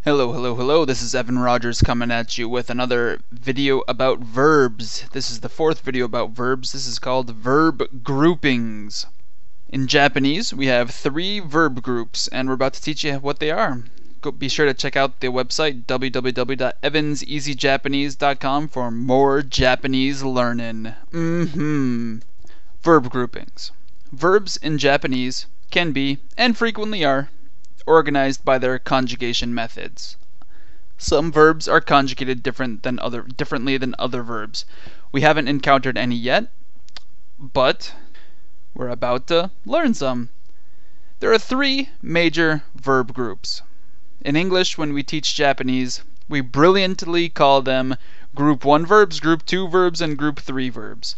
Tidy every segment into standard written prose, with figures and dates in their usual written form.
Hello, hello, hello. This is Evan Rogers coming at you with another video about verbs. This is the fourth video about verbs. This is called verb groupings. In Japanese, we have 3 verb groups, and we're about to teach you what they are. Be sure to check out the website www.evanseasyjapanese.com for more Japanese learning. Verb groupings. Verbs in Japanese can be, and frequently are, organized by their conjugation methods. Some verbs are conjugated differently than other verbs. We haven't encountered any yet, but we're about to learn some. There are 3 major verb groups. In English, when we teach Japanese, we brilliantly call them Group 1 verbs, Group 2 verbs, and Group 3 verbs.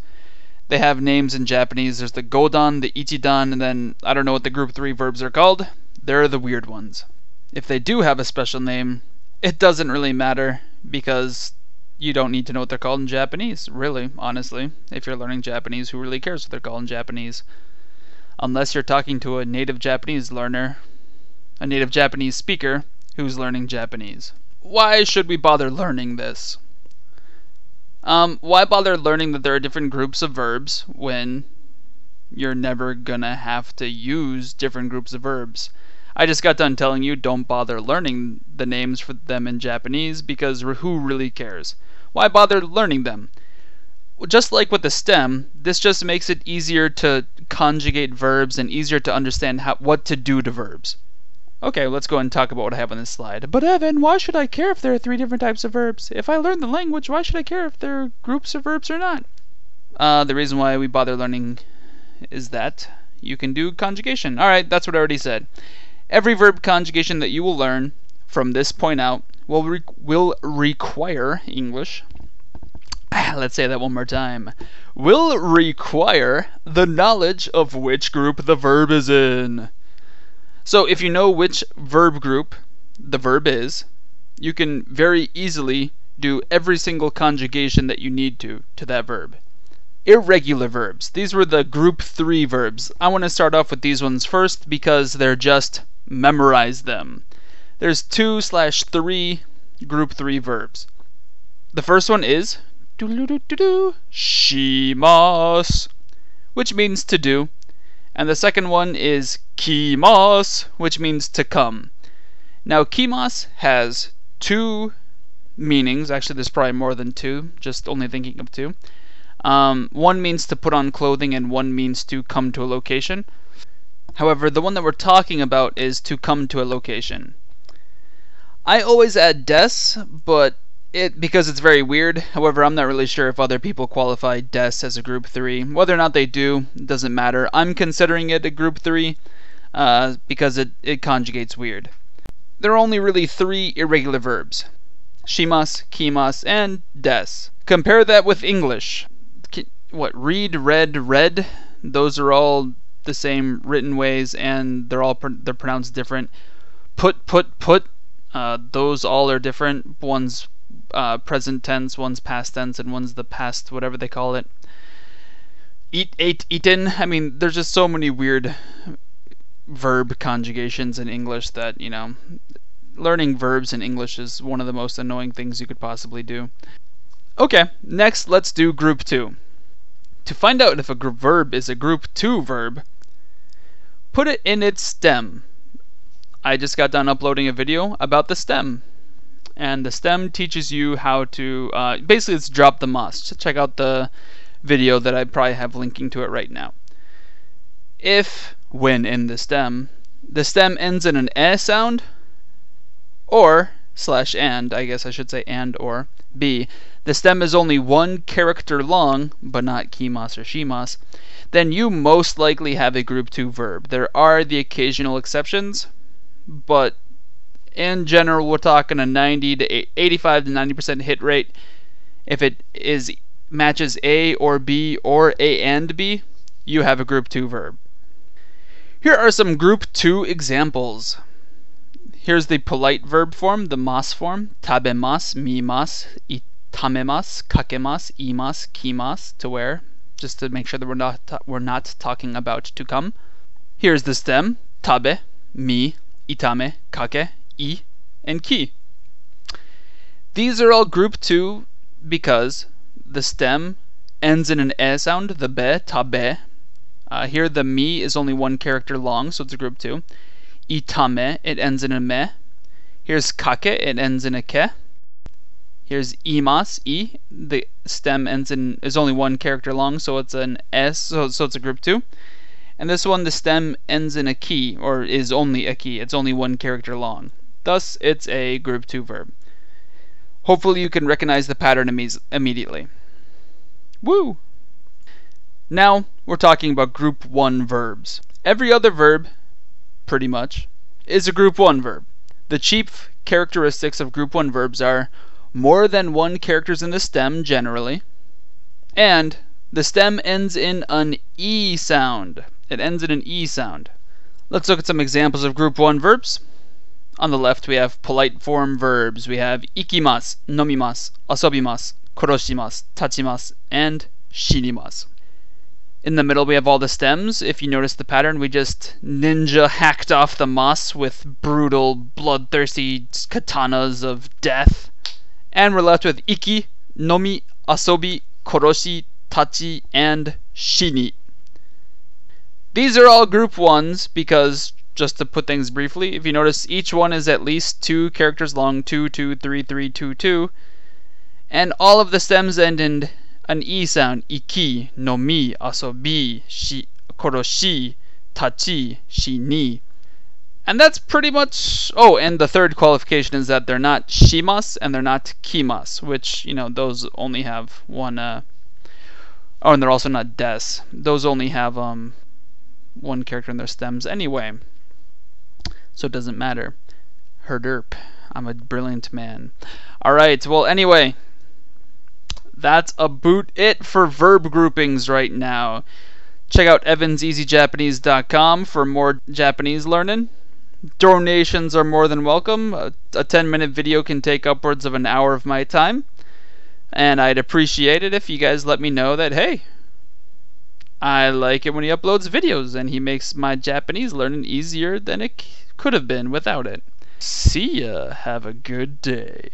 They have names in Japanese. There's the Godan, the Ichidan, and then I don't know what the Group 3 verbs are called. They're the weird ones. If they do have a special name, it doesn't really matter because you don't need to know what they're called in Japanese, really, honestly. If you're learning Japanese, who really cares what they're called in Japanese? Unless you're talking to a native Japanese learner, a native Japanese speaker who's learning Japanese. Why should we bother learning this? Why bother learning that there are different groups of verbs when you're never gonna have to use different groups of verbs? I just got done telling you don't bother learning the names for them in Japanese because who really cares? Why bother learning them? Just like with the stem, this just makes it easier to conjugate verbs and easier to understand what to do to verbs. Okay, let's go and talk about what I have on this slide. But Evan, why should I care if there are 3 different types of verbs? If I learn the language, why should I care if there are groups of verbs or not? The reason why we bother learning is that you can do conjugation. Alright, that's what I already said. Every verb conjugation that you will learn from this point out will require English. Let's say that one more time. Will require the knowledge of which group the verb is in. So if you know which verb group the verb is, you can very easily do every single conjugation that you need to that verb. Irregular verbs. These were the group 3 verbs. I want to start off with these ones first because they're just memorize them. There's 2/3 group 3 verbs. The first one is shimasu, which means to do, and the second one is kimasu, which means to come. Now kimasu has 2 meanings. Actually, there's probably more than 2, just only thinking of 2. One means to put on clothing and one means to come to a location. However, the one that we're talking about is to come to a location. I always add des, but because it's very weird. However, I'm not really sure if other people qualify des as a group 3. Whether or not they do, doesn't matter. I'm considering it a group 3 because it conjugates weird. There are only really 3 irregular verbs. Shimasu, kimasu, and des. Compare that with English. Read, read, read. Those are all the same written ways, and they're pronounced different. Put. Those all are different. One's present tense, one's past tense, and one's the past, whatever they call it. Eat, ate, eaten. I mean, there's just so many weird verb conjugations in English that, learning verbs in English is one of the most annoying things you could possibly do. Okay, next let's do group 2. To find out if a verb is a group 2 verb, put it in its stem. I just got done uploading a video about the stem. And the stem teaches you how to, basically it's drop the must. Check out the video that I probably have linking to it right now. When in the stem ends in an eh sound, or /and, I guess I should say and or, b, the stem is only 1 character long, but not kimasu or shimasu, then you most likely have a group 2 verb. There are the occasional exceptions, but in general we're talking a 85 to 90% hit rate. If it matches A or B or A and B, you have a group 2 verb. Here are some group 2 examples. Here's the polite verb form, the mas form. Tabemasu, mimasu, tamemasu, kakemasu, imasu, kimasu, to wear, just to make sure that we're not talking about to come. Here's the stem, tabe, mi, itame, kake, I, and ki. These are all group 2 because the stem ends in an e sound, the be, tabe. Here the mi is only one character long, so it's a group 2. Itame, it ends in a me. Here's kake, it ends in a ke. Here's imas, I, the stem is only one character long, so it's an S, so it's a group 2. And this one, the stem ends in a ki, or is only a ki. It's only one character long. Thus, it's a group 2 verb. Hopefully you can recognize the pattern immediately. Woo! Now, we're talking about group 1 verbs. Every other verb, pretty much, is a group 1 verb. The chief characteristics of group 1 verbs are more than one characters in the stem, generally, and the stem ends in an E sound. It ends in an E sound. Let's look at some examples of group 1 verbs. On the left, we have polite form verbs. We have ikimasu, nomimasu, asobimasu, koroshimasu, tachimasu, and shinimasu. In the middle, we have all the stems. If you notice the pattern, we just ninja hacked off the mas with brutal, bloodthirsty katanas of death. And we're left with iki, nomi, asobi, koroshi, tachi, and shini. These are all group 1s because, just to put things briefly, if you notice, each one is at least 2 characters long, 2, 2, 3, 3, 2, 2. And all of the stems end in an E sound, iki, nomi, asobi, koroshi, tachi, shini. And that's pretty much... Oh, and the third qualification is that they're not shimas and they're not kimas, which, those only have one... Oh, and they're also not des. Those only have one character in their stems anyway. So it doesn't matter. Herderp. I'm a brilliant man. Alright, well, anyway... That's about it for verb groupings right now. Check out evanseasyjapanese.com for more Japanese learning. Donations are more than welcome. A 10-minute video can take upwards of an hour of my time. And I'd appreciate it if you guys let me know that, hey, I like it when he uploads videos and he makes my Japanese learning easier than it could have been without it. See ya. Have a good day.